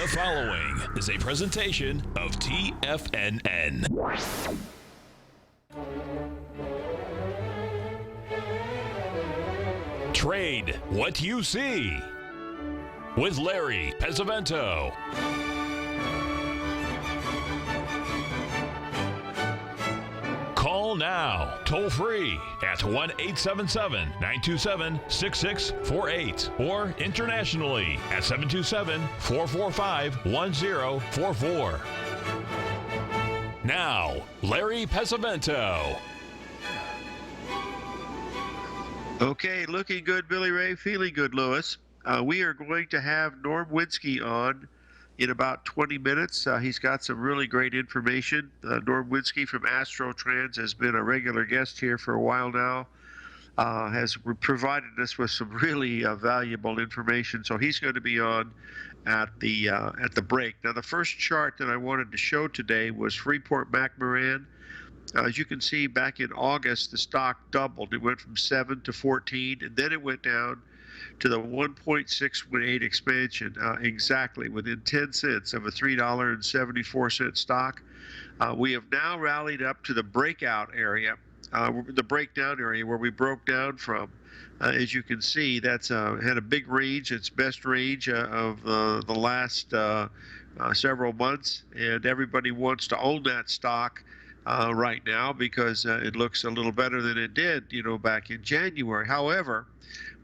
The following is a presentation of TFNN. Trade what you see with Larry Pesavento. Call now, toll free at 1-877-927-6648 or internationally at 727-445-1044. Now, Larry Pesavento. Okay, looking good, Billy Ray. Feeling good, Lewis. We are going to have Norm Winsky on in about 20 minutes. He's got some really great information. Norm Winsky from Astro Trend has been a regular guest here for a while now. Has provided us with some really valuable information. So he's going to be on at the break. Now, the first chart that I wanted to show today was Freeport-McMoRan. As you can see, back in August, the stock doubled. It went from 7 to 14, and then it went down to the 1.618 expansion, exactly within 10 cents of a $3.74 stock. We have now rallied up to the breakout area, the breakdown area where we broke down from. As you can see, that's had a big range, its best range of the last several months, and everybody wants to own that stock right now because it looks a little better than it did, back in January. However,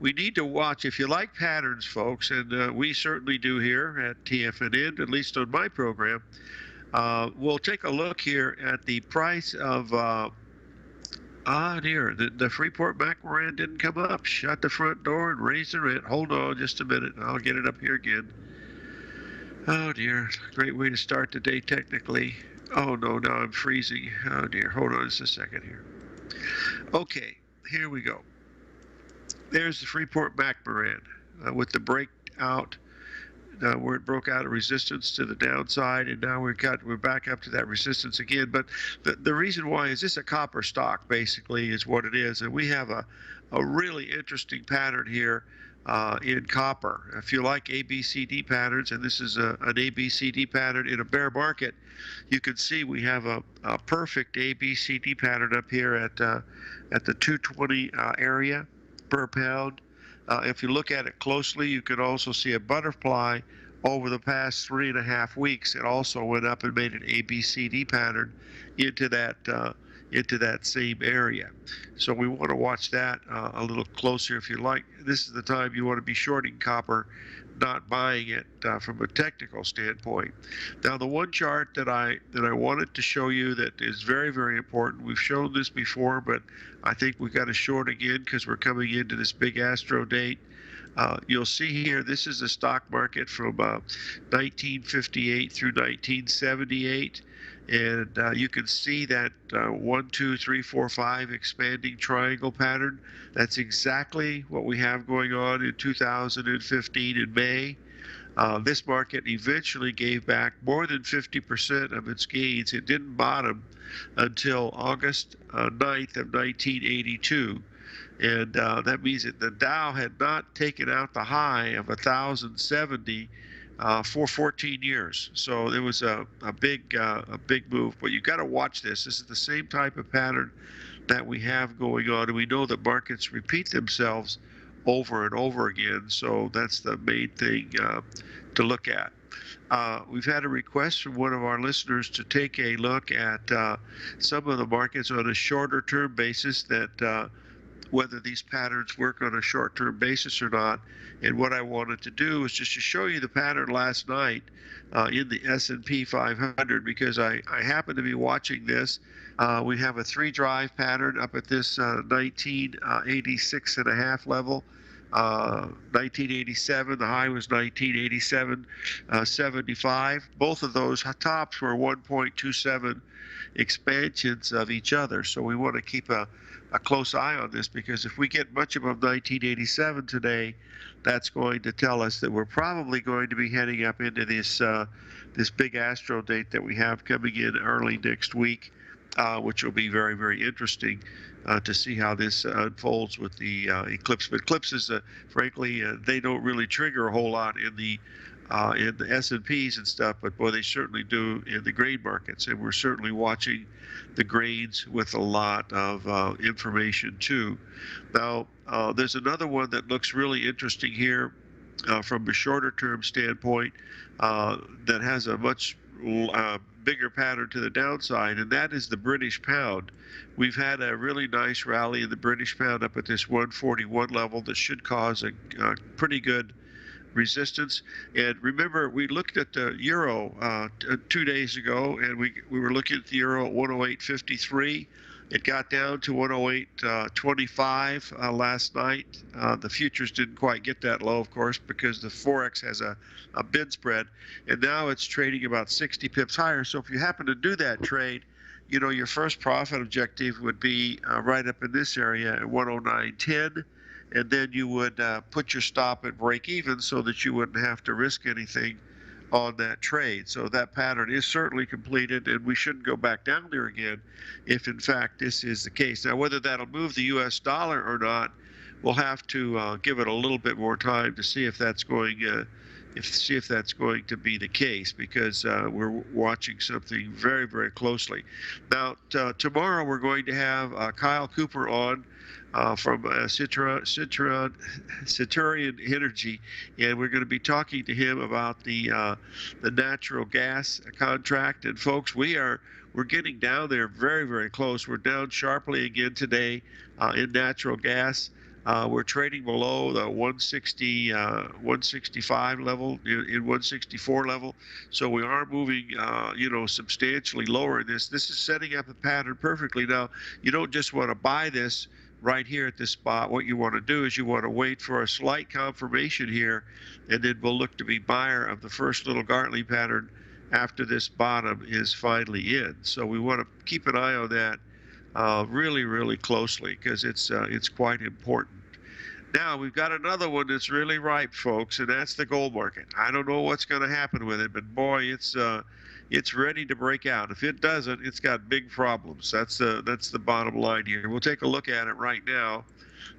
we need to watch, if you like patterns, folks, and we certainly do here at TFNN, at least on my program. We'll take a look here at the price of, the Freeport-McMoRan didn't come up. Shut the front door and raise the rent. Hold on just a minute. I'll get it up here again. Oh, dear. Great way to start the day, technically. Oh, no, now I'm freezing. Oh, dear. Hold on just a second here. Okay, here we go. There's the Freeport-McMoRan with the breakout where it broke out a resistance to the downside, and now we're back up to that resistance again. But the reason why is this a copper stock, basically, is what it is. And we have a really interesting pattern here in copper. If you like ABCD patterns, and this is an ABCD pattern in a bear market, you can see we have a perfect ABCD pattern up here at the 220 area per pound. If you look at it closely, you can also see a butterfly over the past 3.5 weeks. It also went up and made an ABCD pattern into that same area. So we want to watch that a little closer if you like. This is the time you want to be shorting copper, not buying it from a technical standpoint. Now, the one chart that I wanted to show you that is very, very important, we've shown this before, but I think we've got to short again because we're coming into this big Astro date. You'll see here, this is the stock market from 1958 through 1978. And you can see that 1, 2, 3, 4, 5 expanding triangle pattern. That's exactly what we have going on in 2015 in May. This market eventually gave back more than 50% of its gains. It didn't bottom until August 9th of 1982. And that means that the Dow had not taken out the high of 1,070 for 14 years. So it was a big move. But you've got to watch this. This is the same type of pattern that we have going on, and we know that markets repeat themselves over and over again. So that's the main thing to look at. We've had a request from one of our listeners to take a look at some of the markets on a shorter term basis, that whether these patterns work on a short-term basis or not. And what I wanted to do is just to show you the pattern last night in the S&P 500, because I happen to be watching this. We have a 3-drive pattern up at this 1986.5 level. 1987, the high was 1987.75. Both of those tops were 1.27 expansions of each other. So we want to keep a close eye on this, because if we get much above 1987 today, that's going to tell us that we're probably going to be heading up into this big Astro date that we have coming in early next week, which will be very, very interesting to see how this unfolds with the eclipse. But eclipses, frankly, they don't really trigger a whole lot in the in the S&Ps and stuff, but boy, they certainly do in the grain markets, and we're certainly watching the grains with a lot of information too. Now, there's another one that looks really interesting here from a shorter term standpoint that has a much bigger pattern to the downside, and that is the British pound. We've had a really nice rally in the British pound up at this 141 level that should cause a pretty good resistance. And remember, we looked at the euro 2 days ago, and we were looking at the euro at 108.53. It got down to 108.25 last night. The futures didn't quite get that low, of course, because the Forex has a bid spread, and now it's trading about 60 pips higher. So if you happen to do that trade, you know, your first profit objective would be right up in this area at 109.10, and then you would put your stop at break even so that you wouldn't have to risk anything on that trade. So that pattern is certainly completed, and we shouldn't go back down there again if in fact this is the case. Now, whether that'll move the US dollar or not, we'll have to give it a little bit more time to see if that's going if that's going to be the case, because we're watching something very, very closely. Now, tomorrow we're going to have Kyle Cooper on from Citurion Energy, and we're going to be talking to him about the natural gas contract. And folks, we're getting down there very, very close. We're down sharply again today in natural gas. We're trading below the 160, 165 level, in 164 level. So we are moving, you know, substantially lower in this. This is setting up a pattern perfectly. Now, you don't just want to buy this right here at this spot. What you want to do is you want to wait for a slight confirmation here, and then we'll look to be buyer of the first little Gartley pattern after this bottom is finally in. So we want to keep an eye on that really, really closely, because it's quite important. Now, we've got another one that's really ripe, folks, and that's the gold market. I don't know what's going to happen with it, but boy, it's ready to break out. If it doesn't, it's got big problems. That's the bottom line here. We'll take a look at it right now,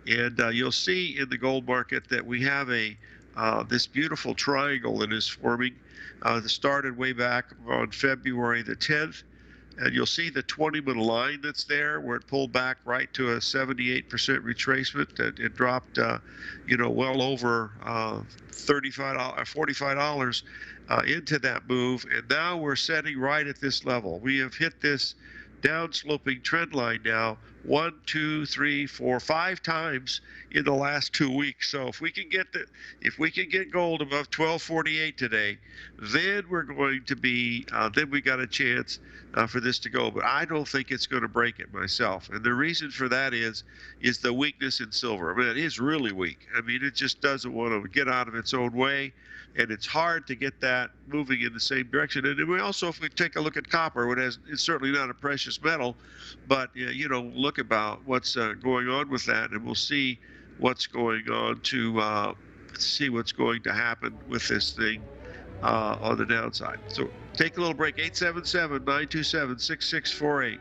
and you'll see in the gold market that we have this beautiful triangle that is forming. That started way back on February the 10th. And you'll see the 20-minute line that's there, where it pulled back right to a 78% retracement. It dropped, you know, well over $45 into that move. And now we're setting right at this level. We have hit this downsloping trend line now 1, 2, 3, 4, 5 times in the last 2 weeks. So if we can get gold above 1248 today, then we're going to be then we got a chance for this to go. But I don't think it's going to break it myself. And the reason for that is the weakness in silver. I mean, it is really weak. I mean, it just doesn't want to get out of its own way. And it's hard to get that moving in the same direction. And we also, if we take a look at copper, it's certainly not a precious metal, but you know, look about what's going on with that, and we'll see what's going on to see what's going to happen with this thing on the downside. So take a little break. 877-927-6648.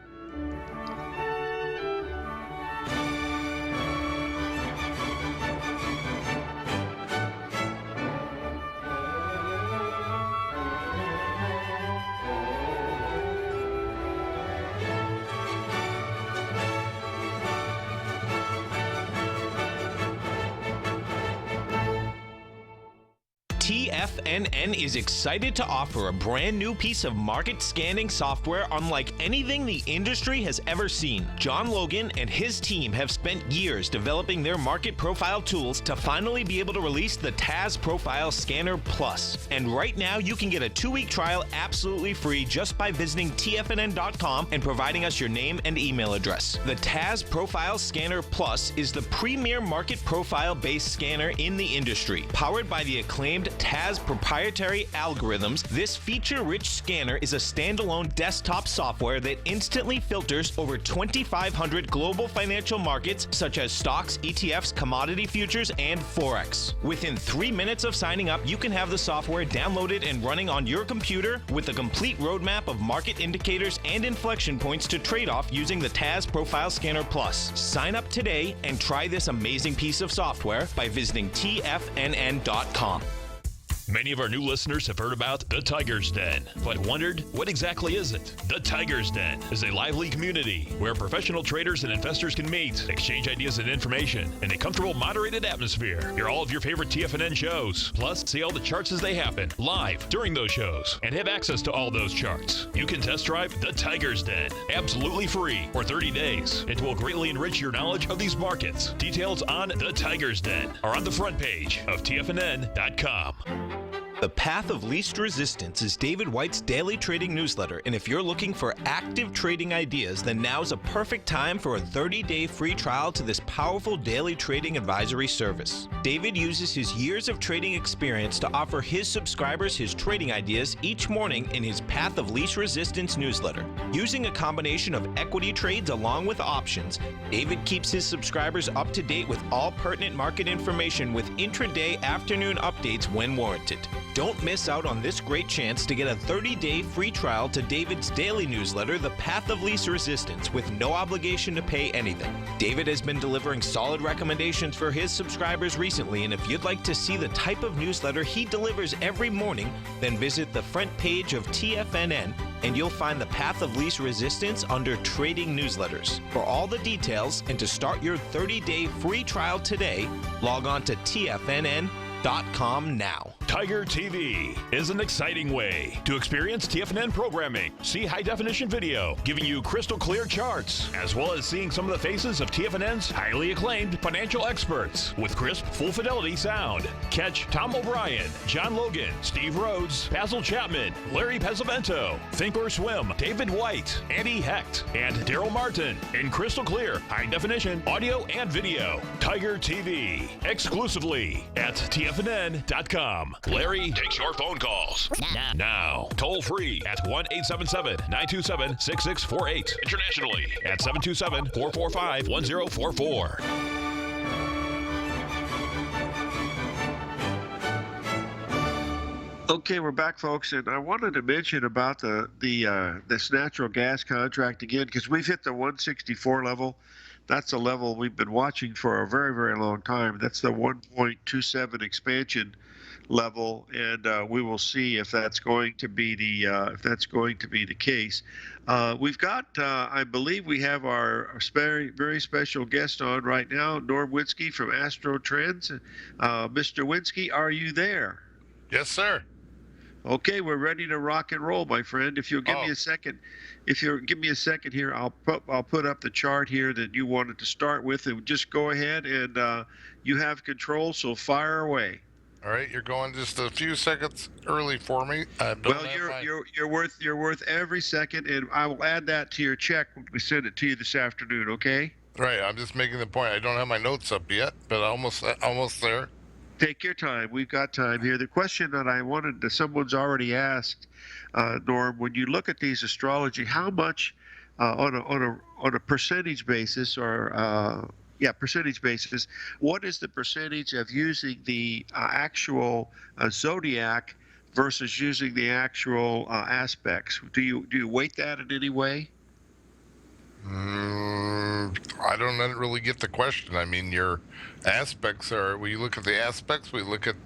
TFNN is excited to offer a brand new piece of market scanning software unlike anything the industry has ever seen. John Logan and his team have spent years developing their market profile tools to finally be able to release the TAS Profile Scanner Plus. And right now you can get a 2-week trial absolutely free just by visiting TFNN.com and providing us your name and email address. The TAS Profile Scanner Plus is the premier market profile based scanner in the industry. Powered by the acclaimed TAS proprietary algorithms, this feature-rich scanner is a standalone desktop software that instantly filters over 2,500 global financial markets such as stocks, ETFs, commodity futures, and Forex. Within 3 minutes of signing up, you can have the software downloaded and running on your computer with a complete roadmap of market indicators and inflection points to trade off using the TAS Profile Scanner Plus. Sign up today and try this amazing piece of software by visiting TFNN.com. Many of our new listeners have heard about the Tiger's Den, but wondered, what exactly is it? The Tiger's Den is a lively community where professional traders and investors can meet, exchange ideas and information in a comfortable, moderated atmosphere. Hear all of your favorite TFNN shows, plus see all the charts as they happen live during those shows, and have access to all those charts. You can test drive the Tiger's Den absolutely free for 30 days. It will greatly enrich your knowledge of these markets. Details on the Tiger's Den are on the front page of TFNN.com. The Path of Least Resistance is David White's daily trading newsletter, and if you're looking for active trading ideas, then now's a perfect time for a 30-day free trial to this powerful daily trading advisory service. David uses his years of trading experience to offer his subscribers his trading ideas each morning in his Path of Least Resistance newsletter. Using a combination of equity trades along with options, David keeps his subscribers up to date with all pertinent market information with intraday afternoon updates when warranted. Don't miss out on this great chance to get a 30-day free trial to David's daily newsletter, The Path of Least Resistance, with no obligation to pay anything. David has been delivering solid recommendations for his subscribers recently, and if you'd like to see the type of newsletter he delivers every morning, then visit the front page of TFNN and you'll find The Path of Least Resistance under Trading Newsletters. For all the details and to start your 30-day free trial today, log on to TFNN.com now. Tiger TV is an exciting way to experience TFNN programming. See high-definition video, giving you crystal clear charts, as well as seeing some of the faces of TFNN's highly acclaimed financial experts with crisp, full-fidelity sound. Catch Tom O'Brien, John Logan, Steve Rhodes, Basil Chapman, Larry Pesavento, Think or Swim, David White, Andy Hecht, and Daryl Martin in crystal clear, high-definition audio and video. Tiger TV, exclusively at TFNN.com. Larry takes your phone calls now. Toll free at 1-877-927-6648. Internationally at 727-445-1044. Okay, we're back, folks, and I wanted to mention about this natural gas contract again, because we've hit the 164 level. That's a level we've been watching for a very, very long time. That's the 1.27 expansion level, and we will see if that's going to be the case. We've got, I believe, we have our very, very special guest on right now, Norm Winsky from Astro Trends. Mr. Winsky, are you there? Yes, sir. Okay, we're ready to rock and roll, my friend. If you'll give me a second, here, I'll put up the chart here that you wanted to start with, and just go ahead and you have control. So fire away. All right, you're going just a few seconds early for me. Well, you're worth every second, and I will add that to your check when we send it to you this afternoon. Okay? Right. I'm just making the point. I don't have my notes up yet, but almost there. Take your time. We've got time here. The question that I wanted to, someone's already asked, Norm, when you look at these astrology, how much on a percentage basis percentage basis, what is the percentage of using the actual zodiac versus using the actual aspects? Do you weight that in any way? I don't really get the question. I mean, your aspects are, when you look at the aspects, we look at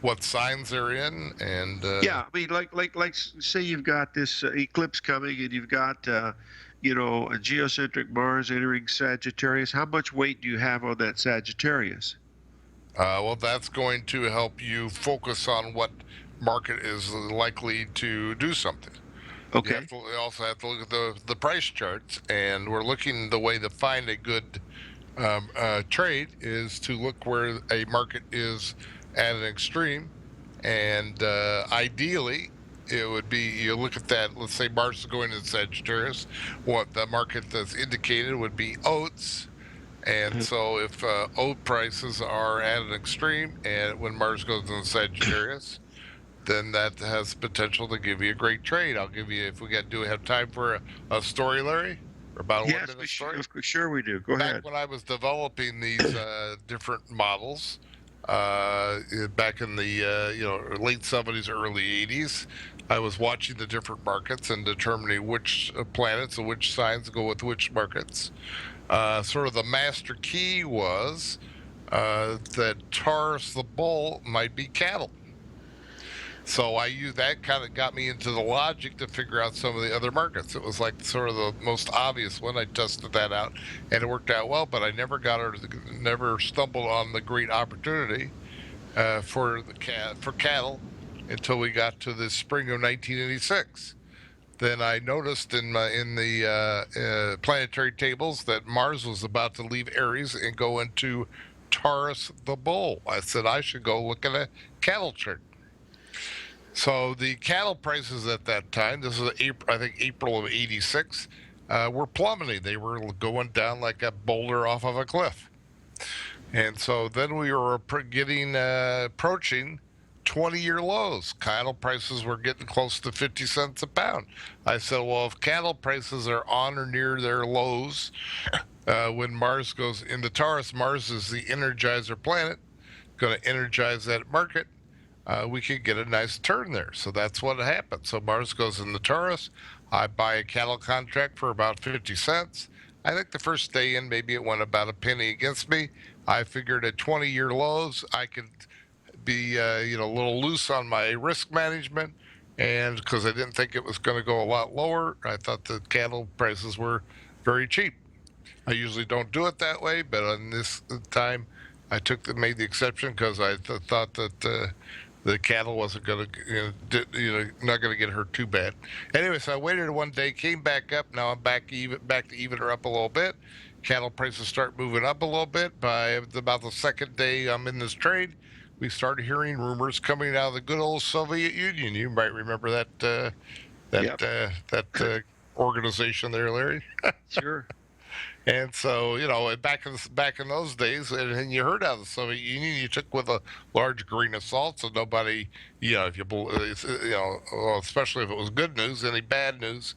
what signs they're in, and yeah, I mean, like say you've got this eclipse coming, and you've got a geocentric Mars entering Sagittarius. How much weight do you have on that Sagittarius? Well, that's going to help you focus on what market is likely to do something. Okay. We also have to look at the price charts, and we're looking, the way to find a good trade is to look where a market is at an extreme, and ideally it would be, you look at that, let's say Mars is going into Sagittarius, what the market that's indicated would be oats. And so if oat prices are at an extreme, and when Mars goes into Sagittarius, then that has potential to give you a great trade. I'll give you, if we have time for a story, Larry? Or about a 1 minute story? Sure we do. Go ahead. Back when I was developing these different models, back in the late 70s, early 80s, I was watching the different markets and determining which planets and which signs go with which markets. Sort of the master key was that Taurus the bull might be cattle. So I used that, kind of got me into the logic to figure out some of the other markets. It was like sort of the most obvious one. I tested that out, and it worked out well. But I never never stumbled on the great opportunity for cattle until we got to the spring of 1986. Then I noticed in the planetary tables that Mars was about to leave Aries and go into Taurus the Bull. I said I should go look at a cattle chart. So the cattle prices at that time, this is April, I think April of '86, were plummeting. They were going down like a boulder off of a cliff. And so then we were approaching 20-year lows. Cattle prices were getting close to 50 cents a pound. I said, well, if cattle prices are on or near their lows, when Mars goes into Taurus, Mars is the energizer planet, going to energize that market. We could get a nice turn there. So that's what happened. So Mars goes into Taurus. I buy a cattle contract for about 50 cents. I think the first day in, maybe it went about a penny against me. I figured at 20-year lows, I could be a little loose on my risk management, and because I didn't think it was going to go a lot lower, I thought the cattle prices were very cheap. I usually don't do it that way, but on this time, I made the exception because I thought that the cattle wasn't going to, not going to get hurt too bad. Anyway, so I waited one day, came back up. Now I'm back to even her up a little bit. Cattle prices start moving up a little bit. By about the second day I'm in this trade, we started hearing rumors coming out of the good old Soviet Union. You might remember that organization there, Larry. Sure. And so, back in those days, and you heard out of the Soviet Union, you took with a large grain of salt. So nobody, if especially if it was good news, any bad news,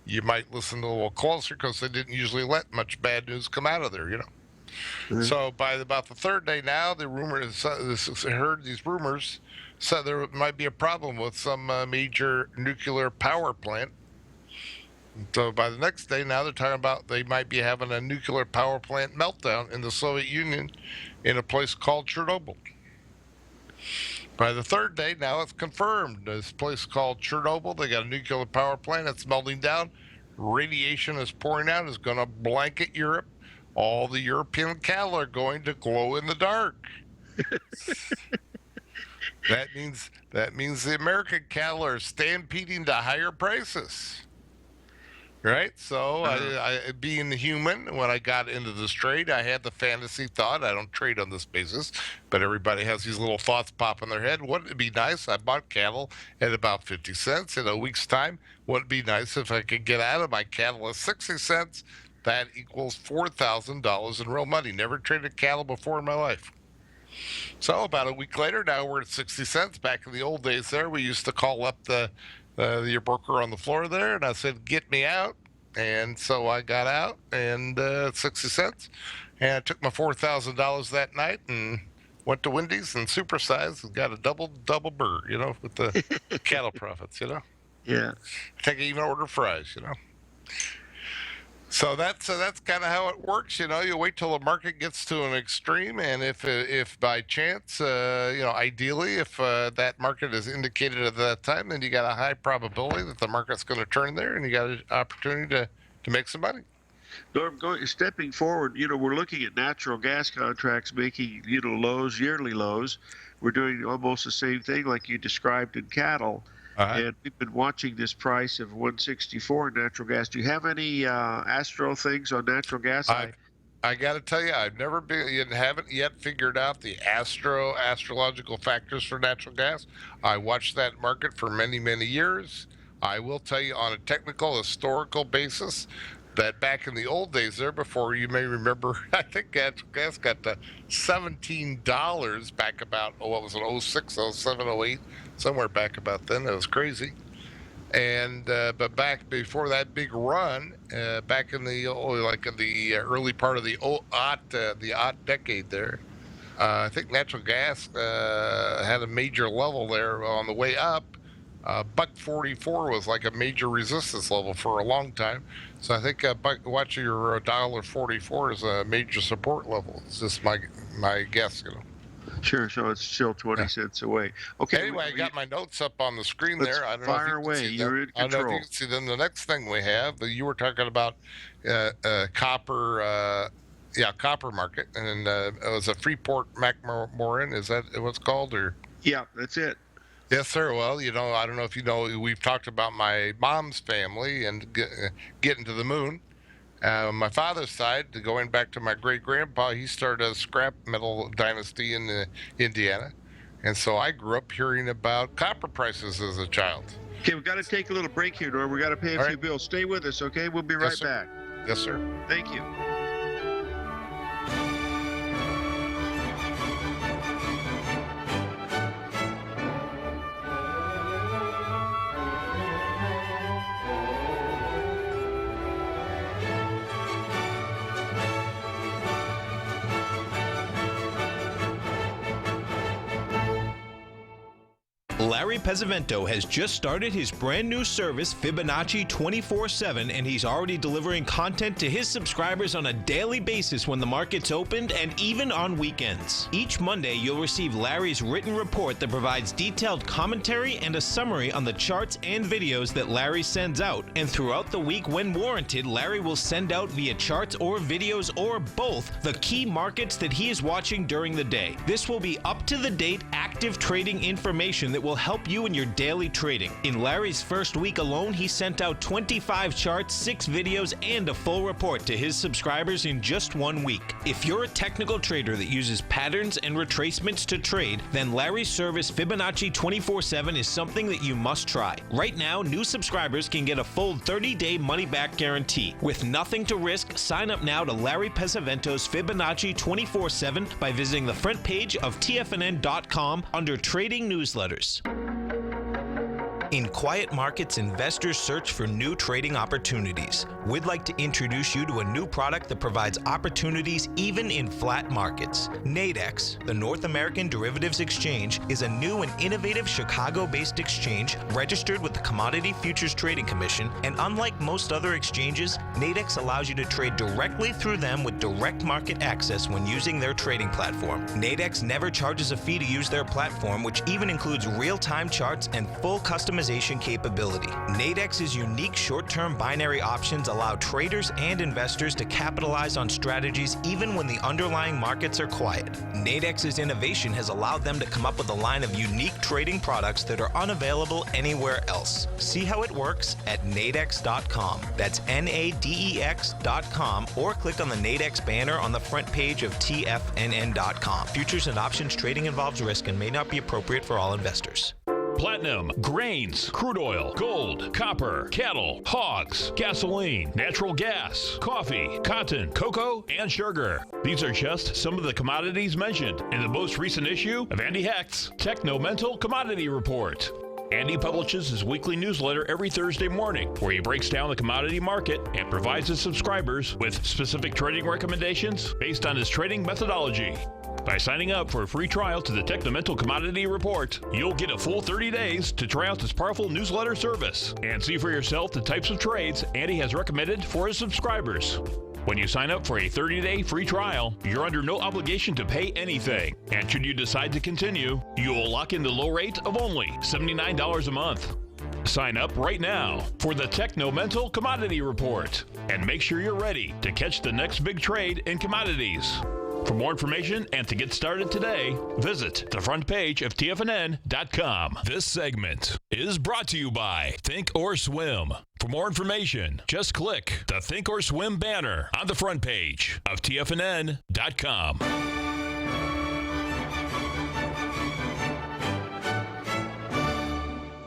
you might listen a little closer because they didn't usually let much bad news come out of there. Mm-hmm. So by about the third day now, the heard these rumors said there might be a problem with some major nuclear power plant. So by the next day, now they're talking about they might be having a nuclear power plant meltdown in the Soviet Union in a place called Chernobyl. By the third day, now it's confirmed. This place called Chernobyl, they got a nuclear power plant. It's melting down. Radiation is pouring out. It's going to blanket Europe. All the European cattle are going to glow in the dark. That means the American cattle are stampeding to higher prices. Right? So I being human, when I got into this trade, I had the fantasy thought, I don't trade on this basis, but everybody has these little thoughts pop in their head. Wouldn't it be nice? I bought cattle at about 50 cents in a week's time. Wouldn't it be nice if I could get out of my cattle at 60 cents? That equals $4,000 in real money. Never traded cattle before in my life. So about a week later, now we're at 60 cents. Back in the old days there, we used to call up your broker on the floor there, and I said, get me out. And so I got out, and 60 cents. And I took my $4,000 that night and went to Wendy's and supersized and got a double burger, with the cattle profits, Yeah. I think I even ordered fries, So that's kind of how it works, You wait till the market gets to an extreme, and if by chance, ideally, if that market is indicated at that time, then you got a high probability that the market's going to turn there, and you got an opportunity to make some money. Norm, stepping forward, we're looking at natural gas contracts making, lows, yearly lows. We're doing almost the same thing like you described in cattle. And we've been watching this price of 164 in natural gas. Do you have any Astro things on natural gas? I got to tell you, haven't yet figured out the astrological factors for natural gas. I watched that market for many, many years. I will tell you on a technical, historical basis that back in the old days there, before you may remember, I think natural gas got to $17 back about, 06, 07, 08, somewhere back about then. It was crazy. And but back before that big run, back in the early part of the odd decade there, I think natural gas had a major level there on the way up. $1.44 was like a major resistance level for a long time. So I think watch your $1.44 is a major support level. It's just my guess, Sure. So it's still 20 cents away. Okay. Anyway, I got my notes up on the screen Let's there. I don't fire know if you away. can see You're them. in I don't know if control. you can see them. The next thing we have, you were talking about copper. Copper market, and it was a Freeport McMoran. Is that what's called, or? Yeah, that's it. Yes, sir. Well, I don't know if you know, we've talked about my mom's family and getting to the moon. My father's side, going back to my great-grandpa, he started a scrap metal dynasty in Indiana. And so I grew up hearing about copper prices as a child. Okay, we've got to take a little break here, Norm. We've got to pay a few bills. Stay with us, okay? We'll be right back. Yes, sir. Thank you. Larry Pesavento has just started his brand new service, Fibonacci 24/7, and he's already delivering content to his subscribers on a daily basis when the market's opened and even on weekends. Each Monday, you'll receive Larry's written report that provides detailed commentary and a summary on the charts and videos that Larry sends out. And throughout the week, when warranted, Larry will send out via charts or videos or both the key markets that he is watching during the day. This will be up-to-the-date, active trading information that will help you in your daily trading. In Larry's first week alone, he sent out 25 charts, 6 videos, and a full report to his subscribers in just 1 week. If you're a technical trader that uses patterns and retracements to trade, then Larry's service Fibonacci 24/7 is something that you must try. Right now, new subscribers can get a full 30-day money-back guarantee. With nothing to risk, sign up now to Larry Pesavento's Fibonacci 24/7 by visiting the front page of TFNN.com under Trading Newsletters. In quiet markets, investors search for new trading opportunities. We'd like to introduce you to a new product that provides opportunities even in flat markets. Nadex, the North American Derivatives Exchange, is a new and innovative Chicago-based exchange registered with the Commodity Futures Trading Commission, and unlike most other exchanges, Nadex allows you to trade directly through them with direct market access when using their trading platform. Nadex never charges a fee to use their platform, which even includes real-time charts and full customization capability. Nadex's unique short-term binary options allow traders and investors to capitalize on strategies even when the underlying markets are quiet. Nadex's innovation has allowed them to come up with a line of unique trading products that are unavailable anywhere else. See how it works at nadex.com. That's nadex.com, or click on the Nadex banner on the front page of TFNN.com. Futures and options trading involves risk and may not be appropriate for all investors. Platinum, grains, crude oil, gold, copper, cattle, hogs, gasoline, natural gas, coffee, cotton, cocoa, and sugar. These are just some of the commodities mentioned in the most recent issue of Andy Hecht's Techno-Mental Commodity Report. Andy publishes his weekly newsletter every Thursday morning, where he breaks down the commodity market and provides his subscribers with specific trading recommendations based on his trading methodology. By signing up for a free trial to the Techno-Mental Commodity Report, you'll get a full 30 days to try out this powerful newsletter service and see for yourself the types of trades Andy has recommended for his subscribers. When you sign up for a 30-day free trial, you're under no obligation to pay anything. And should you decide to continue, you will lock in the low rate of only $79 a month. Sign up right now for the Techno-Mental Commodity Report and make sure you're ready to catch the next big trade in commodities. For more information and to get started today, visit the front page of TFNN.com. This segment is brought to you by Think or Swim. For more information, just click the Think or Swim banner on the front page of TFNN.com.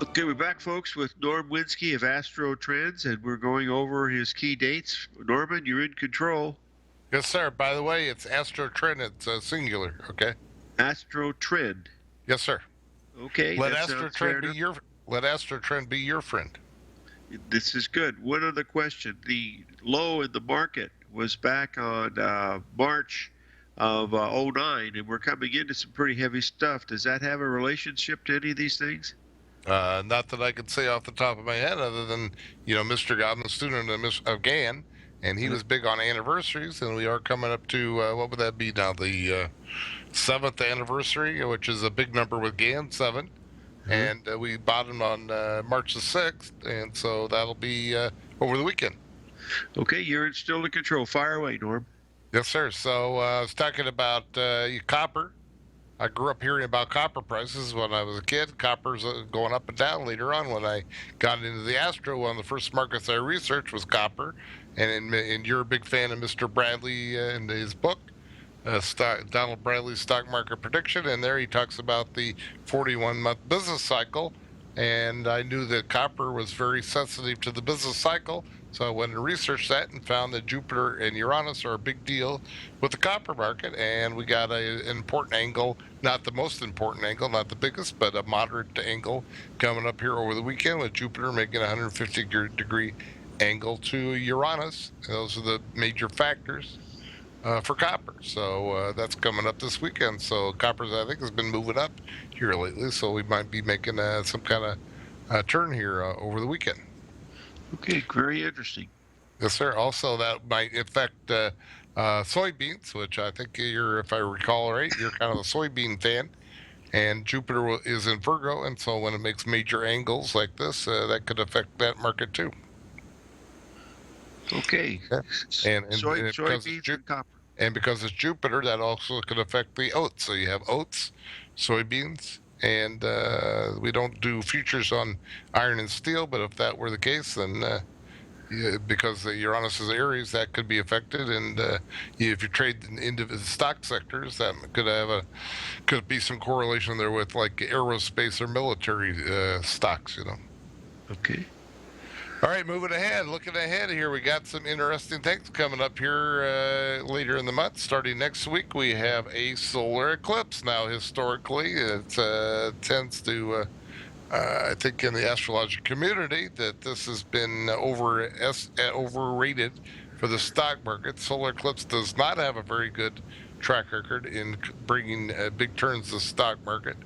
Okay, we're back, folks, with Norm Winsky of Astro Trends, and we're going over his key dates. Norman, you're in control. Yes, sir. By the way, it's Astro Trend. It's singular, okay? Astro Trend. Yes, sir. Okay, Let Astro Trend be your friend. This is good. One other question. The low in the market was back on March of 09, and we're coming into some pretty heavy stuff. Does that have a relationship to any of these things? Not that I could say off the top of my head, other than, Mr. Godwin, student of Gann, and he was big on anniversaries, and we are coming up to what would that be now? The 7th anniversary, which is a big number with GAN 7. And we bought him on March the 6th, and so that'll be over the weekend. Okay, you're still in control. Fire away, Norm. Yes, sir. So I was talking about copper. I grew up hearing about copper prices when I was a kid. Copper's going up and down later on. When I got into the Astro, one of the first markets I researched was copper. And you're a big fan of Mr. Bradley and his book, Donald Bradley's Stock Market Prediction. And there he talks about the 41-month business cycle. And I knew that copper was very sensitive to the business cycle. So I went and researched that and found that Jupiter and Uranus are a big deal with the copper market. And we got an important angle, not the most important angle, not the biggest, but a moderate angle coming up here over the weekend with Jupiter making a 150-degree angle to Uranus. Those are the major factors for copper. So that's coming up this weekend. So copper, I think, has been moving up here lately. So we might be making some kind of turn here over the weekend. Okay, very interesting. Yes, sir. Also, that might affect soybeans, which I think you're, if I recall right, you're kind of a soybean fan. And Jupiter is in Virgo, and so when it makes major angles like this, that could affect that market too. Okay. Yeah. And soybeans and copper. And because it's Jupiter, that also could affect the oats. So you have oats, soybeans, and we don't do futures on iron and steel, but if that were the case, then because Uranus is Aries, that could be affected. And if you trade into the stock sectors, that could be some correlation there with like aerospace or military stocks, Okay. All right, moving ahead, looking ahead here, we got some interesting things coming up here later in the month. Starting next week, we have a solar eclipse. Now, historically, it tends to, I think in the astrological community, that this has been overrated for the stock market. Solar eclipse does not have a very good track record in bringing big turns to the stock market.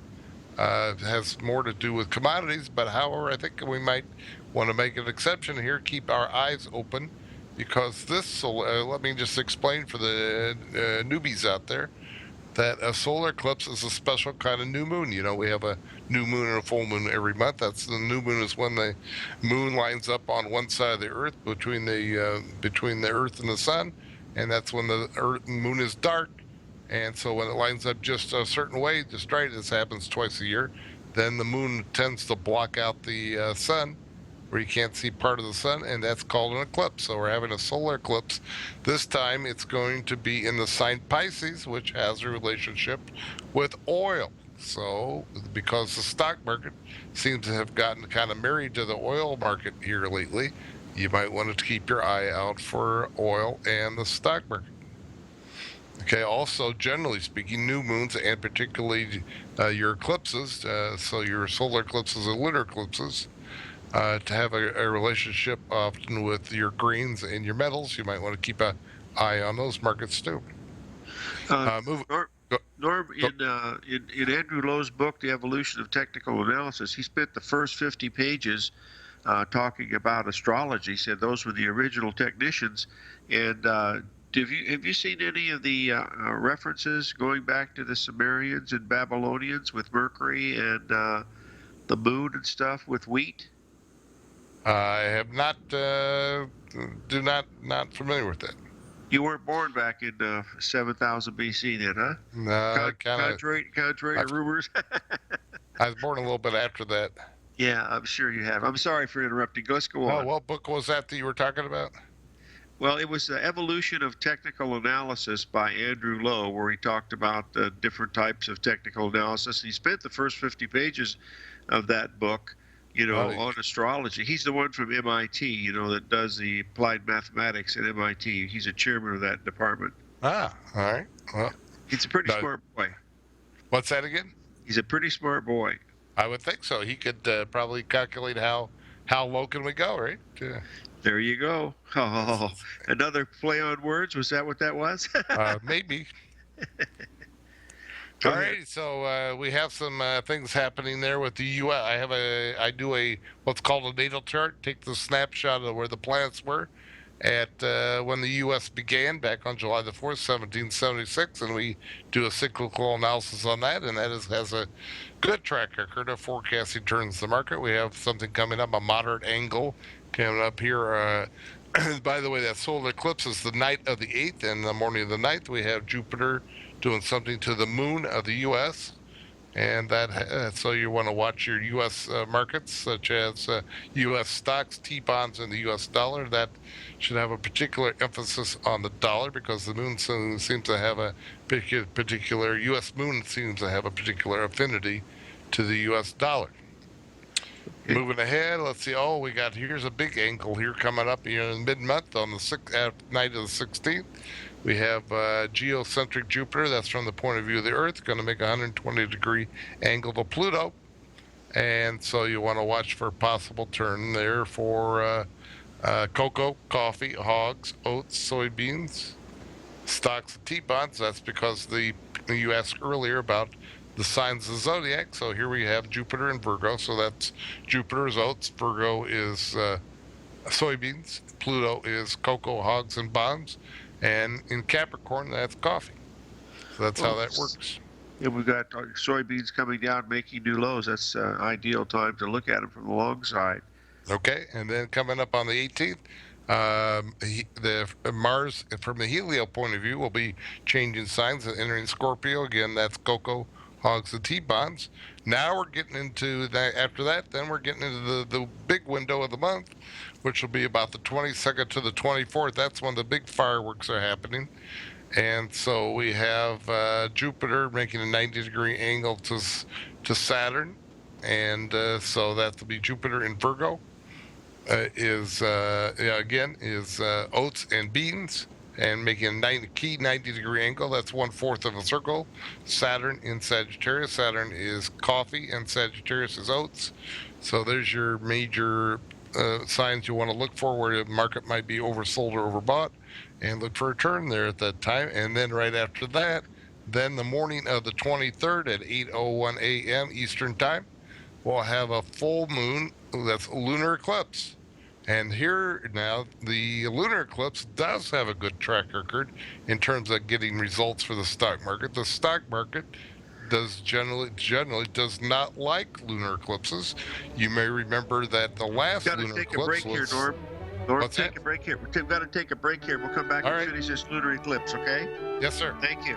It has more to do with commodities, but however, I think we might want to make an exception here, keep our eyes open, because this, let me just explain for the newbies out there, that a solar eclipse is a special kind of new moon. We have a new moon and a full moon every month. That's the new moon is when the moon lines up on one side of the Earth between the Earth and the sun, and that's when the moon is dark. And so when it lines up just a certain way, just right, this happens twice a year, then the moon tends to block out the sun, where you can't see part of the sun, and that's called an eclipse. So we're having a solar eclipse. This time it's going to be in the sign Pisces, which has a relationship with oil. So because the stock market seems to have gotten kind of married to the oil market here lately, you might want to keep your eye out for oil and the stock market. Okay, also, generally speaking, new moons, and particularly your eclipses, so your solar eclipses and lunar eclipses, to have a relationship often with your greens and your metals, you might want to keep an eye on those markets too. Norm, in Andrew Lowe's book, The Evolution of Technical Analysis, he spent the first 50 pages talking about astrology. He said those were the original technicians. And have you seen any of the references going back to the Sumerians and Babylonians with Mercury and the moon and stuff with wheat? I have not, not familiar with that. You weren't born back in 7000 BC then, huh? No, contrary to rumors. I was born a little bit after that. Yeah, I'm sure you have. I'm sorry for interrupting. Let's go on. Oh, what book was that you were talking about? Well, it was The Evolution of Technical Analysis by Andrew Lowe, where he talked about the different types of technical analysis. He spent the first 50 pages of that book, on astrology. He's the one from MIT, that does the applied mathematics at MIT. He's a chairman of that department. Ah, all right. Well, he's a pretty smart boy. What's that again? He's a pretty smart boy. I would think so. He could probably calculate how low can we go, right? Yeah. There you go. Oh, another play on words. Was that what that was? Maybe. All right, so we have some things happening there with the U.S. I do what's called a natal chart. Take the snapshot of where the planets were, at when the U.S. began back on July the 4th, 1776, and we do a cyclical analysis on that, and that has a good track record of forecasting turns the market. We have something coming up, a moderate angle coming up here. By the way, that solar eclipse is the night of the 8th, and the morning of the 9th, we have Jupiter doing something to the moon of the U.S., and that so you want to watch your U.S. Markets, such as U.S. stocks, T-bonds, and the U.S. dollar. That should have a particular emphasis on the dollar because the moon seems to have a particular U.S. moon seems to have a particular affinity to the U.S. dollar. Okay. Moving ahead, let's see. Oh, here's a big angle here coming up here in mid-month on the night of the 16th. We have geocentric Jupiter. That's from the point of view of the Earth, going to make a 120-degree angle to Pluto. And so you want to watch for a possible turn there for cocoa, coffee, hogs, oats, soybeans, stocks, and T-bonds. That's because you asked earlier about the signs of the zodiac. So here we have Jupiter and Virgo. So that's Jupiter is oats, Virgo is soybeans, Pluto is cocoa, hogs, and bonds. And in Capricorn, that's coffee. So that's how that works. Yeah, we've got soybeans coming down, making new lows. That's ideal time to look at them from the long side. Okay, and then coming up on the 18th, the Mars, from the helio point of view, will be changing signs and entering Scorpio. Again, that's cocoa, hogs, and T-bonds. Now we're getting into that. After that, then we're getting into the big window of the month, which will be about the 22nd to the 24th. That's when the big fireworks are happening. And so we have Jupiter making a 90-degree angle to Saturn. And so that will be Jupiter in Virgo. Is oats and beans, and making a key 90-degree angle. That's 1/4 of a circle. Saturn in Sagittarius. Saturn is coffee, and Sagittarius is oats. So there's your major signs you want to look for where the market might be oversold or overbought, and look for a turn there at that time. And then right after that, then the morning of the 23rd at 8:01 a.m. Eastern Time, we'll have a full moon. That's a lunar eclipse. And here now, the lunar eclipse does have a good track record in terms of getting results for the stock market. The stock market generally does not like lunar eclipses. You may remember that the last lunar eclipse was... Take a break here, Norm. Norm, take a break here. We've got to take a break here. We'll come back and finish this lunar eclipse, okay? Yes, sir. Thank you.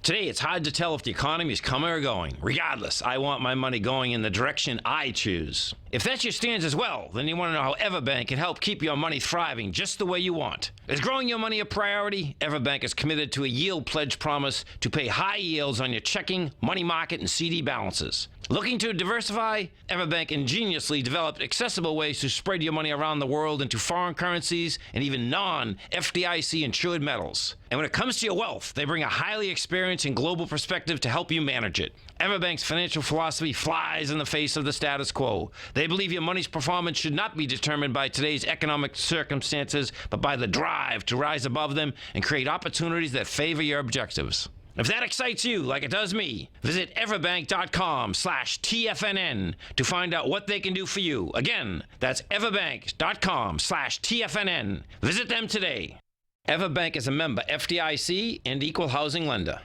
Today, it's hard to tell if the economy is coming or going. Regardless, I want my money going in the direction I choose. If that's your stance as well, then you want to know how Everbank can help keep your money thriving just the way you want. Is growing your money a priority? Everbank is committed to a yield pledge promise to pay high yields on your checking, money market, and CD balances. Looking to diversify? Everbank ingeniously developed accessible ways to spread your money around the world into foreign currencies and even non-FDIC insured metals. And when it comes to your wealth, they bring a highly experienced and global perspective to help you manage it. Everbank's financial philosophy flies in the face of the status quo. They believe your money's performance should not be determined by today's economic circumstances, but by the drive to rise above them and create opportunities that favor your objectives. If that excites you like it does me, visit everbank.com/TFNN to find out what they can do for you. Again, that's everbank.com/TFNN. Visit them today. Everbank is a member FDIC and equal housing lender.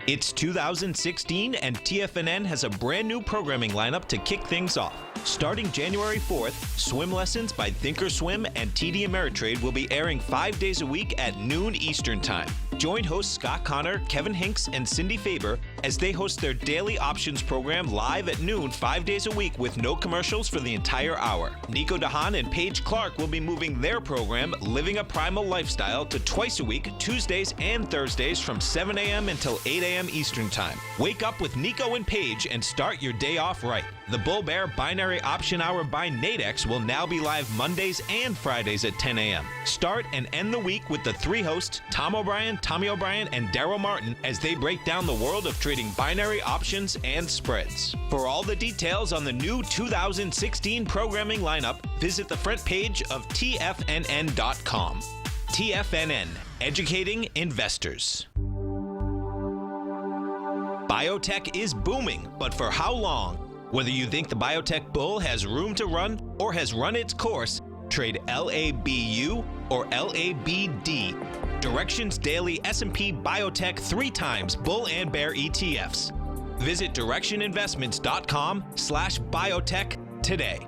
It's 2016 and TFNN has a brand new programming lineup to kick things off. Starting January 4th, swim lessons by Thinkorswim and TD Ameritrade will be airing 5 days a week at noon Eastern Time. Join hosts Scott Connor, Kevin Hinks, and Cindy Faber as they host their daily options program live at noon 5 days a week with no commercials for the entire hour. Nico DeHaan and Paige Clark will be moving their program, Living a Primal Lifestyle, to twice a week, Tuesdays and Thursdays from 7 a.m. until 8 a.m. Eastern Time. Wake up with Nico and Paige and start your day off right. The Bull Bear Binary Option Hour by Nadex will now be live Mondays and Fridays at 10 a.m. Start and end the week with the three hosts, Tom O'Brien, Tom Tommy O'Brien and Daryl Martin as they break down the world of trading binary options and spreads. For all the details on the new 2016 programming lineup, visit the front page of TFNN.com. TFNN, educating investors. Biotech is booming, but for how long? Whether you think the biotech bull has room to run or has run its course, trade LABU or LABD. Direction's daily S&P Biotech 3 times bull and bear ETFs. Visit directioninvestments.com/biotech today.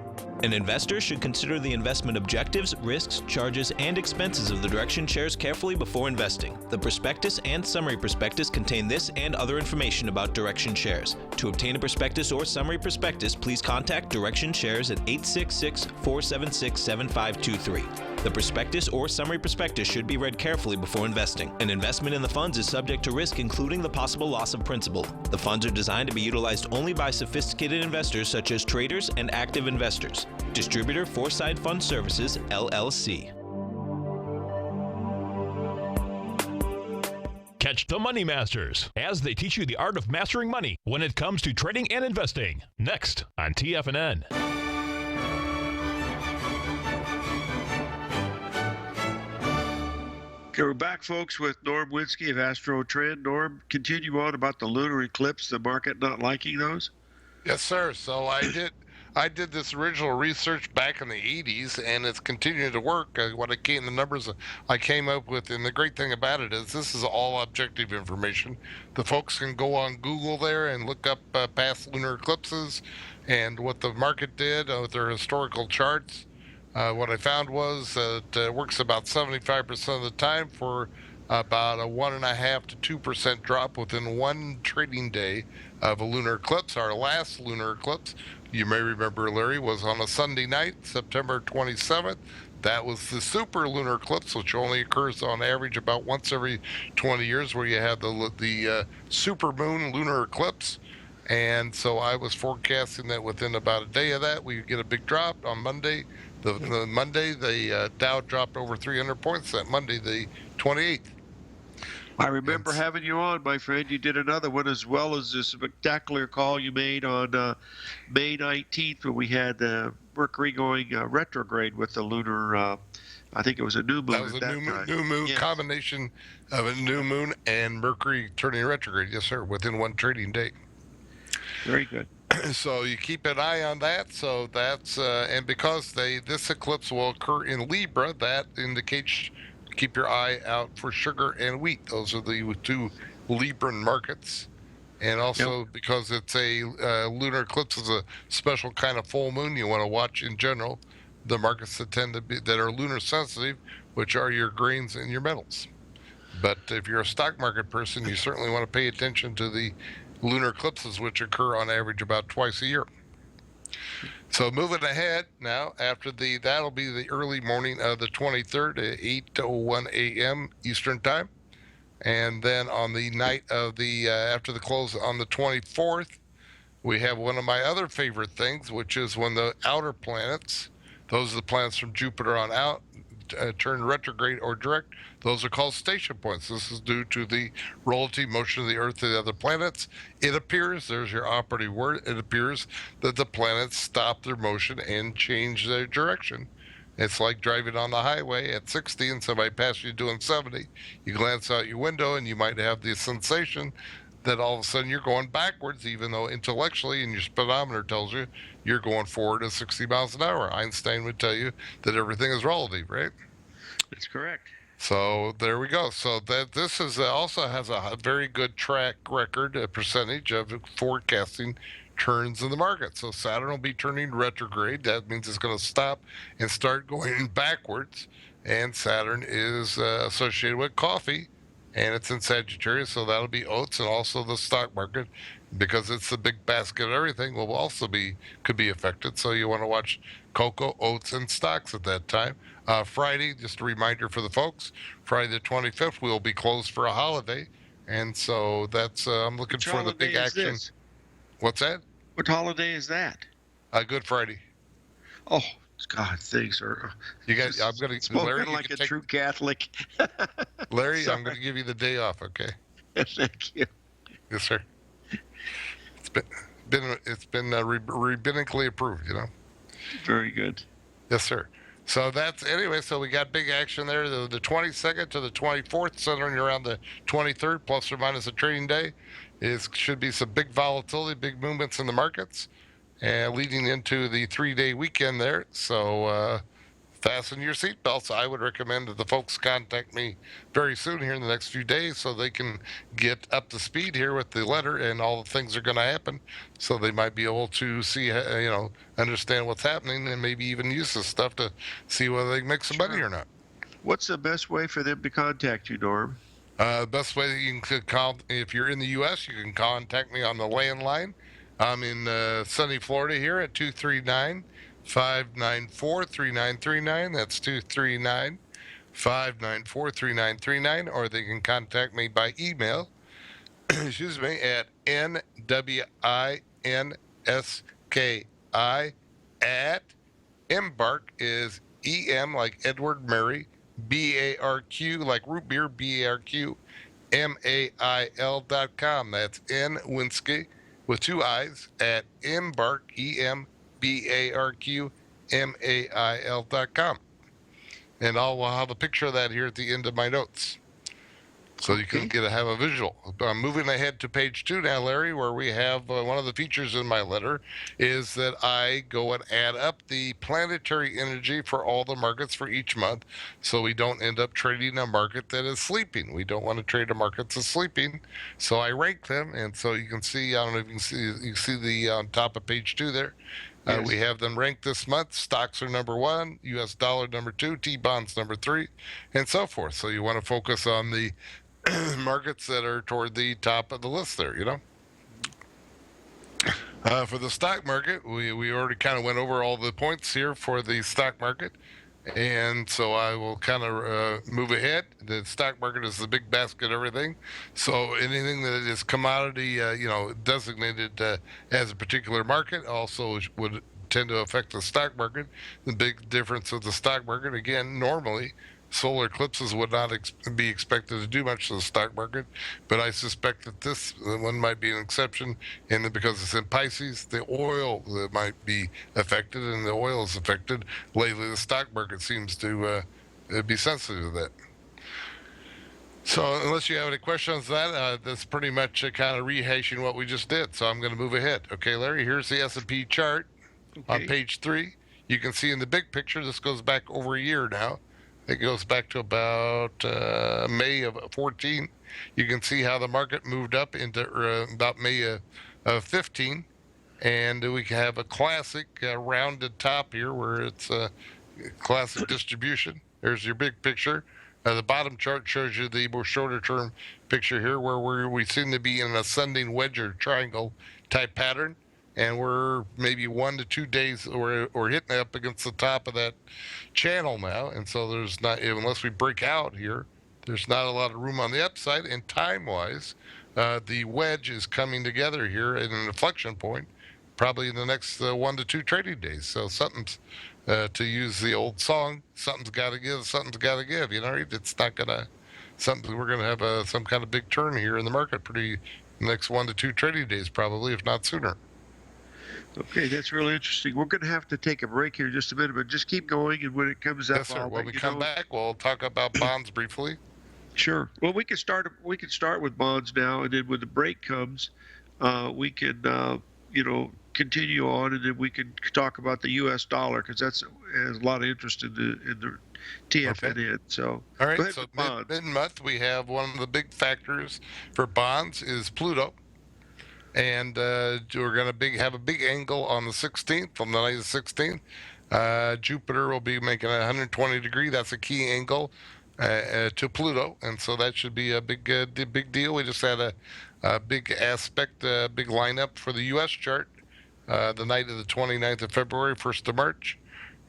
An investor should consider the investment objectives, risks, charges, and expenses of the Direction shares carefully before investing. The prospectus and summary prospectus contain this and other information about Direction shares. To obtain a prospectus or summary prospectus, please contact Direction shares at 866-476-7523. The prospectus or summary prospectus should be read carefully before investing. An investment in the funds is subject to risk, including the possible loss of principal. The funds are designed to be utilized only by sophisticated investors such as traders and active investors. Distributor Foreside Fund Services, LLC. Catch the Money Masters as they teach you the art of mastering money when it comes to trading and investing. Next on TFNN. Okay, we're back, folks, with Norm Winsky of Astro Trend. Norm, continue on about the lunar eclipse, the market not liking those? Yes, sir. So I did this original research back in the 80s, and it's continuing to work. The numbers I came up with, and the great thing about it is this is all objective information. The folks can go on Google there and look up past lunar eclipses and what the market did with their historical charts. What I found was that it works about 75% of the time for about a 1.5% to 2% drop within one trading day of a lunar eclipse. Our last lunar eclipse, you may remember, Larry, was on a Sunday night, September 27th. That was the super lunar eclipse, which only occurs on average about once every 20 years, where you have the super moon lunar eclipse. And so I was forecasting that within about a day of that, we would get a big drop on Monday. The Monday, the Dow dropped over 300 points that Monday, the 28th. I remember having you on, my friend. You did another one, as well as the spectacular call you made on May 19th when we had Mercury going retrograde with the lunar, I think it was a new moon. That was a new moon yes. Combination of a new moon and Mercury turning retrograde. Yes, sir, within one trading day. Very good. So you keep an eye on that. So that's and because this eclipse will occur in Libra, that indicates keep your eye out for sugar and wheat. Those are the two Libran markets. And also because it's a lunar eclipse is a special kind of full moon, you want to watch in general the markets that are lunar sensitive, which are your grains and your metals. But if you're a stock market person, you certainly want to pay attention to the lunar eclipses, which occur on average about twice a year. So moving ahead now, that'll be the early morning of the 23rd at 8:01 a.m. Eastern Time. And then on the night of after the close on the 24th, we have one of my other favorite things, which is when the outer planets, those are the planets from Jupiter on out, turn retrograde or direct. Those are called station points. This is due to the relative motion of the Earth to the other planets. It appears, there's your operative word, it appears that the planets stop their motion and change their direction. It's like driving on the highway at 60 and somebody passes you doing 70. You glance out your window and you might have the sensation that all of a sudden you're going backwards, even though intellectually and your speedometer tells you you're going forward at 60 miles an hour. Einstein would tell you that everything is relative, right? That's correct. So there we go. So that this is also has a very good track record, a percentage of forecasting turns in the market. So Saturn will be turning retrograde. That means it's going to stop and start going backwards. And Saturn is associated with coffee, and it's in Sagittarius, so that'll be oats, and also the stock market, because it's the big basket of everything, will also could be affected. So you want to watch cocoa, oats, and stocks at that time. Friday, just a reminder for the folks, Friday the 25th, we'll be closed for a holiday. And so that's, I'm looking for the big action. This? What's that? What holiday is that? Good Friday. Oh, God, things are. You got. I'm going to Spoken Larry. like a true Catholic. Larry, Sorry. I'm going to give you the day off. Okay. Thank you. Yes, sir. It's been rabbinically approved. Very good. Yes, sir. So that's anyway. So we got big action there. The 22nd to the 24th, centering around the 23rd, plus or minus a trading day, should be some big volatility, big movements in the markets, and leading into the 3-day weekend there. So fasten your seatbelts. I would recommend that the folks contact me very soon here in the next few days so they can get up to speed here with the letter and all the things that are going to happen. So they might be able to see, understand what's happening and maybe even use this stuff to see whether they can make some money or not. What's the best way for them to contact you, Norm? The best way that you can call, if you're in the U.S., you can contact me on the landline. I'm in sunny Florida here at 239-594-3939. That's 239-594-3939. Or they can contact me by email, excuse me, at nwinski@embark is E-M like Edward Mary, B-A-R-Q like root beer, B-A-R-Q, MAIL.com. That's N. Winski with 2 I's at embark, EMBARQ, MAIL.com. And I'll have a picture of that here at the end of my notes, so you can have a visual. I'm moving ahead to page 2 now, Larry, where we have one of the features in my letter is that I go and add up the planetary energy for all the markets for each month, so we don't end up trading a market that is sleeping. We don't want to trade a market that's sleeping, so I rank them, and so you can see, I don't know if you can see the on top of page 2 there. Yes. We have them ranked this month. Stocks are number 1, U.S. dollar number 2, T-bonds number 3, and so forth. So you want to focus on the markets that are toward the top of the list there, For the stock market, we already kind of went over all the points here for the stock market. And so I will kind of move ahead. The stock market is the big basket of everything. So anything that is commodity, designated as a particular market also would tend to affect the stock market. The big difference with the stock market, again, normally, solar eclipses would not be expected to do much to the stock market, but I suspect that this one might be an exception, and because it's in Pisces, the oil might be affected, and the oil is affected. Lately, the stock market seems to be sensitive to that. So unless you have any questions on that, that's pretty much kind of rehashing what we just did. So I'm going to move ahead. Okay, Larry, here's the S&P chart on page 3. You can see in the big picture, this goes back over a year now. It goes back to about May of 14. You can see how the market moved up into about May of 15. And we can have a classic rounded top here where it's a classic distribution. There's your big picture. The bottom chart shows you the more shorter term picture here where we seem to be in an ascending wedge or triangle type pattern. And we're maybe 1 to 2 days or hitting up against the top of that channel now. And so there's not, unless we break out here, there's not a lot of room on the upside. And time-wise, the wedge is coming together here at an inflection point, probably in the next 1 to 2 trading days. So something's, to use the old song, something's got to give, something's got to give. It's not going to, we're going to have some kind of big turn here in the market next 1 to 2 trading days, probably, if not sooner. Okay, that's really interesting. We're going to have to take a break here in just a minute, but just keep going, and when it comes up, yes, sir. When we come back, we'll talk about bonds briefly. Sure. Well, we can start with bonds now, and then when the break comes, we can continue on, and then we can talk about the U.S. dollar because has a lot of interest in the TFNN. Okay. So all right. So mid-month, we have one of the big factors for bonds is Pluto. And we're going to have a big angle on the 16th, on the night of the 16th. Jupiter will be making a 120 degree. That's a key angle to Pluto. And so that should be a big deal. We just had a big aspect, big lineup for the U.S. chart the night of the 29th of February, 1st of March.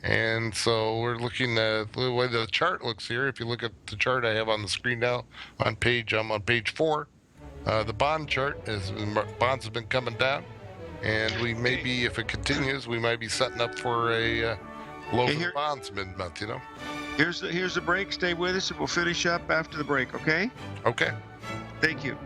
And so we're looking at the way the chart looks here. If you look at the chart I have on the screen now, I'm on page 4. The bond chart bonds have been coming down, and we may be, if it continues, we might be setting up for a Low Hey, for here- the bonds mid-month, you know. Here's the break. Stay with us, and we'll finish up after the break. Okay? Okay. Thank you.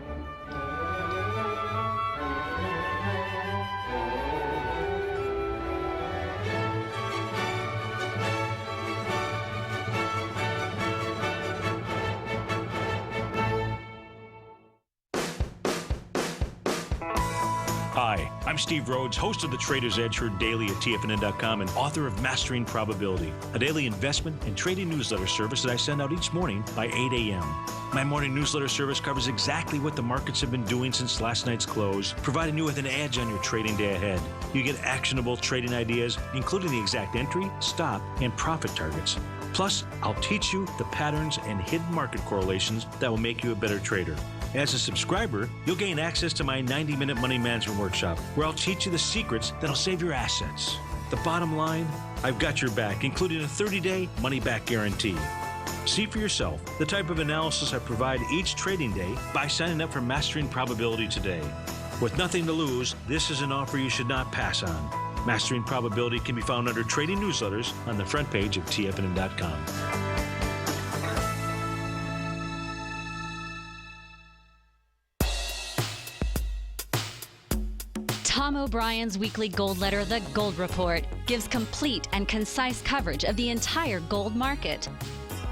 Hi, I'm Steve Rhodes, host of the Trader's Edge heard daily at TFNN.com and author of Mastering Probability, a daily investment and trading newsletter service that I send out each morning by 8 a.m. My morning newsletter service covers exactly what the markets have been doing since last night's close, providing you with an edge on your trading day ahead. You get actionable trading ideas, including the exact entry, stop, and profit targets. Plus, I'll teach you the patterns and hidden market correlations that will make you a better trader. As a subscriber, you'll gain access to my 90-minute money management workshop, where I'll teach you the secrets that'll save your assets. The bottom line, I've got your back, including a 30-day money-back guarantee. See for yourself the type of analysis I provide each trading day by signing up for Mastering Probability today. With nothing to lose, this is an offer you should not pass on. Mastering Probability can be found under Trading Newsletters on the front page of TFNN.com. Tom O'Brien's weekly gold letter, The Gold Report, gives complete and concise coverage of the entire gold market.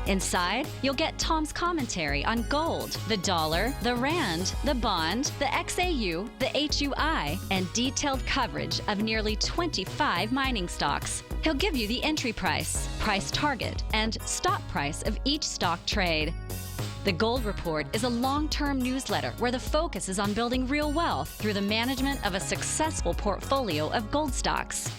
Inside, you'll get Tom's commentary on gold, the dollar, the rand, the bond, the XAU, the HUI, and detailed coverage of nearly 25 mining stocks. He'll give you the entry price, price target, and stop price of each stock trade. The Gold Report is a long-term newsletter where the focus is on building real wealth through the management of a successful portfolio of gold stocks.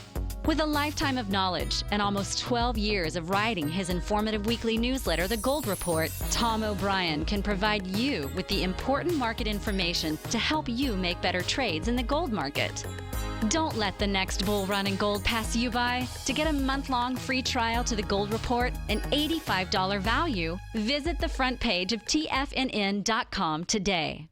With a lifetime of knowledge and almost 12 years of writing his informative weekly newsletter, The Gold Report, Tom O'Brien can provide you with the important market information to help you make better trades in the gold market. Don't let the next bull run in gold pass you by. To get a month-long free trial to The Gold Report, an $85 value, visit the front page of TFNN.com today.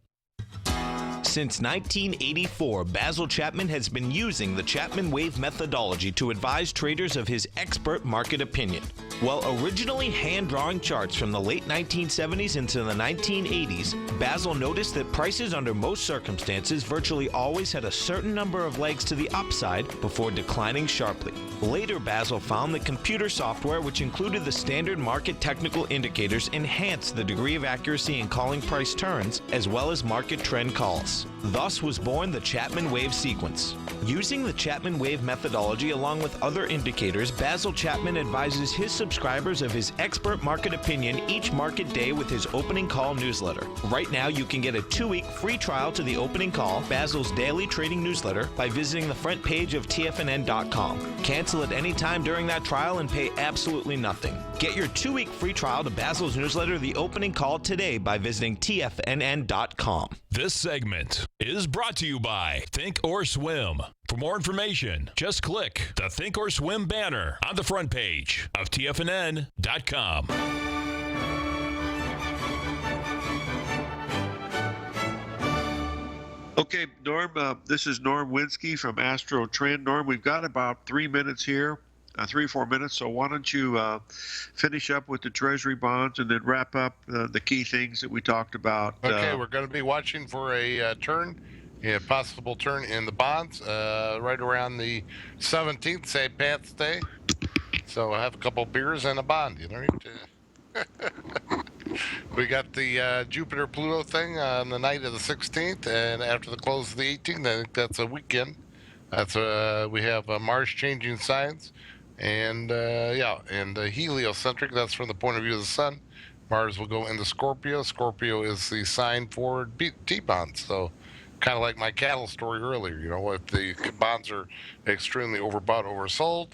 Since 1984, Basil Chapman has been using the Chapman Wave methodology to advise traders of his expert market opinion. While originally hand-drawing charts from the late 1970s into the 1980s, Basil noticed that prices under most circumstances virtually always had a certain number of legs to the upside before declining sharply. Later, Basil found that computer software, which included the standard market technical indicators, enhanced the degree of accuracy in calling price turns as well as market trend calls. Thus was born the Chapman Wave sequence. Using the Chapman Wave methodology along with other indicators, Basil Chapman advises his subscribers of his expert market opinion each market day with his opening call newsletter. Right now, you can get a 2-week free trial to the opening call, Basil's daily trading newsletter, by visiting the front page of TFNN.com. Cancel at any time during that trial and pay absolutely nothing. Get your 2-week free trial to Basil's newsletter, The Opening Call, today by visiting TFNN.com. This segment is brought to you by Think or Swim. For more information, just click the Think or Swim banner on the front page of TFNN.com. Okay, Norm, this is Norm Winsky from Astro Trend. Norm, we've got about 3 minutes here, 3 or 4 minutes, so why don't you finish up with the Treasury bonds and then wrap up the key things that we talked about. Okay, we're going to be watching for a turn, a possible turn in the bonds right around the 17th, St. Pat's Day. So I have a couple beers and a bond, you know. We got the Jupiter-Pluto thing on the night of the 16th, and after the close of the 18th, I think that's a weekend. That's we have Mars changing signs, and heliocentric. That's from the point of view of the sun. Mars will go into Scorpio. Scorpio is the sign for T-bonds. So, kind of like my cattle story earlier. You know, if the bonds are extremely overbought, oversold,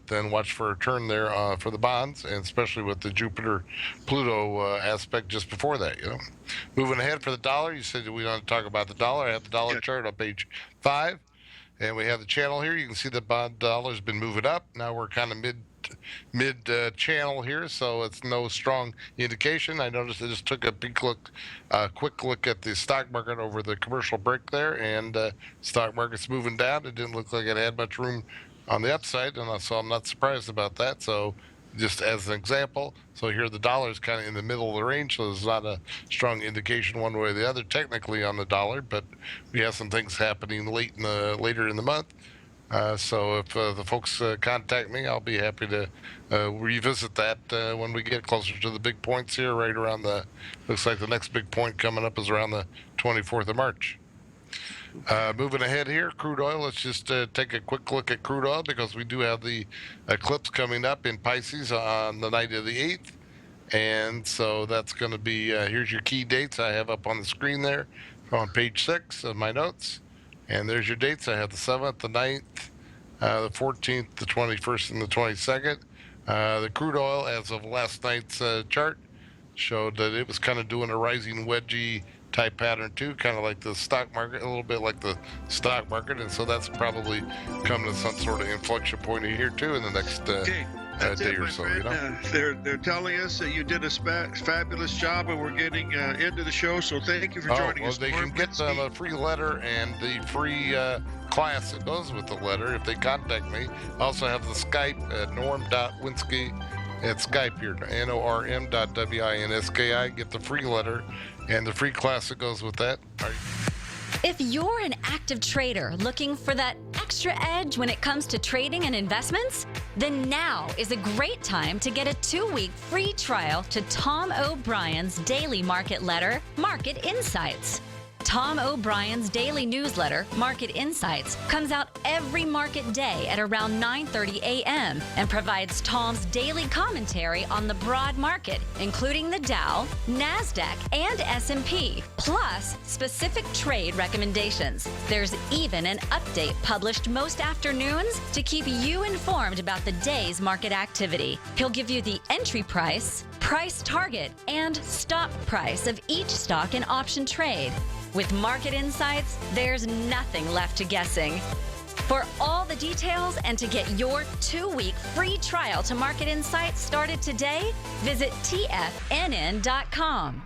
then watch for a turn there for the bonds, and especially with the Jupiter-Pluto aspect just before that, you know. Moving ahead for the dollar, you said we want to talk about the dollar. I have the dollar chart on page 5, and we have the channel here. You can see the bond dollar's been moving up. Now we're kind of mid channel here, so it's no strong indication. I noticed I just took a quick look at the stock market over the commercial break there, and stock market's moving down. It didn't look like it had much room on the upside, and so I'm not surprised about that. So just as an example, so here the dollar is kind of in the middle of the range, so there's not a strong indication one way or the other technically on the dollar, but we have some things happening later in the month. So if the folks contact me, I'll be happy to revisit that when we get closer to the big points here, right around looks like the next big point coming up is around the 24th of March. Moving ahead here, crude oil. Let's just take a quick look at crude oil because we do have the eclipse coming up in Pisces on the night of the 8th. And so that's going to be, here's your key dates I have up on the screen there on page 6 of my notes. And there's your dates. I have the 7th, the 9th, the 14th, the 21st, and the 22nd. The crude oil, as of last night's chart, showed that it was kind of doing a rising wedgie type pattern too, kind of like the stock market, a little bit like the stock market, and so that's probably coming to some sort of inflection point here too in the next day or so. Friend. They're telling us that you did a fabulous job, and we're getting into the show. So thank you for joining us. They can get a free letter and the free class that goes with the letter if they contact me. I also have the Skype at norm.winski at Skype here, norm.winski. Get the free letter and the free class that goes with that. If you're an active trader looking for that extra edge when it comes to trading and investments, then now is a great time to get a 2-week free trial to Tom O'Brien's daily market letter, Market Insights. Tom O'Brien's daily newsletter, Market Insights, comes out every market day at around 9:30 a.m. and provides Tom's daily commentary on the broad market, including the Dow, NASDAQ, and S&P, plus specific trade recommendations. There's even an update published most afternoons to keep you informed about the day's market activity. He'll give you the entry price, price target, and stop price of each stock and option trade. With Market Insights, there's nothing left to guessing. For all the details and to get your 2-week free trial to Market Insights started today, visit TFNN.com.